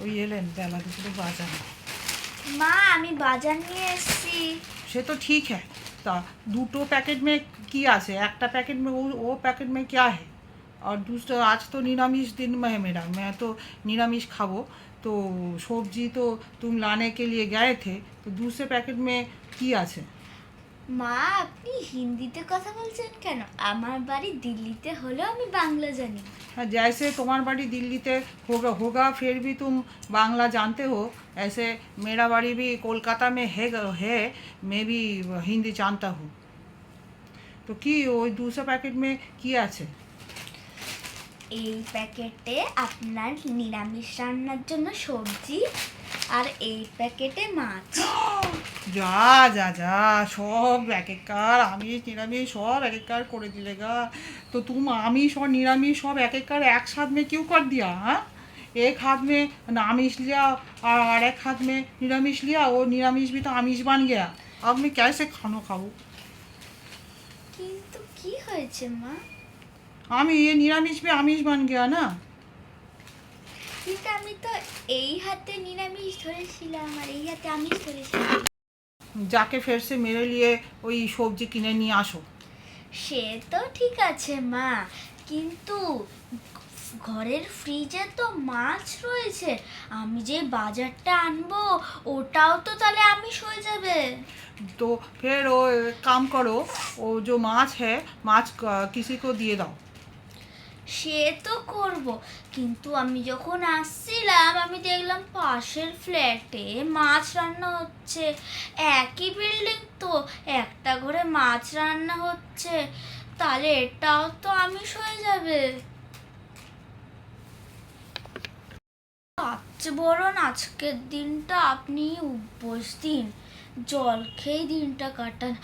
ওই এলেন বেলা দুপুরে বাজার। মা আমি বাজার নিয়ে এসেছি। সে তো ठीक है ता দুটো पैकेट में কি আছে একটা पैकेट में वो पैकेट में क्या है और दूसरा आज तो निरामिष दिन में है मेरा मैं तो निरामिष खाबो तो सब्जी तो तुम लाने के लिए गए थे तो दूसरे पैकेट में কি আছে মা আপনি হিন্দিতে কথা বলছেন কেন? আমার বাড়ি দিল্লিতে হলেও আমি বাংলা জানি। हाँ जैसे तुम्हार बाड़ी दिल्ली ते होगा फिर भी तुम बांग्ला जानते हो ऐसे मेरा बाड़ी भी कोलकाता में है मैं भी हिंदी जानता हूँ तो কি ওই दूसरा पैकेट में কি আছে এই প্যাকেটে আপনার নিরামিষ রান্নার জন্য সবজি আর এই প্যাকেটে মাছ। যা যা যা सब एक एक कार आमिष निरामिष सब एक एक कार করে दिलेगा तो तुम आमिष और निरामिष सब एक एक कार एक साथ में क्यों कर दिया हाँ एक हाथ में आमिष लिया और एक हाथ में निरामिष लिया वो निरामिष भी तो आमिष बन गया अब मैं कैसे खाना खाऊं কিন্তু কি হয়েছে মা? आमी ये निरामिष भी आमिष बन गया ना কিন্তু আমি তো এই হাতে নিরামিষ ধরেছিলাম আর এই হাতে আমিষ ধরেছিলাম। जाके फिर से मेरे लिए वही सब्जी किने নিয়ে আসো সে তো ঠিক আছে মা, কিন্তু ঘরের ফ্রিজে তো মাছ রয়েছে, আমি যে বাজারটা আনবো ওটাও তো তাহলে আমিষ হয়ে যাবে। तो फिर वो एक काम करो वो जो माछ है माछ किसी को दिए दाओ সে তো করব, কিন্তু আমি যখন আসছিলাম আমি দেখলাম পাশের ফ্ল্যাটে মাছ রান্না হচ্ছে। একই বিল্ডিং তো, একটা ঘরে মাছ রান্না হচ্ছে, তাহলে এটাও তো আমিষ হয়ে যাবে। আচ্ছা বরং আজকের দিনটা আপনি উপোস দিন, জল খেয়ে দিনটা কাটান,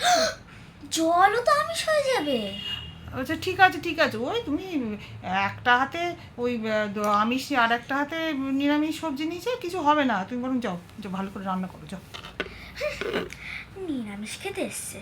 জলও তো আমিষ হয়ে যাবে। আচ্ছা ঠিক আছে ওই তুমি একটা হাতে ওই আমিষ আর একটা হাতে নিরামিষ সবজি নিয়েছে কিছু হবে না তুমি বরং যাও ভালো করে রান্না করো যাও নিরামিষ খেতে এসছে।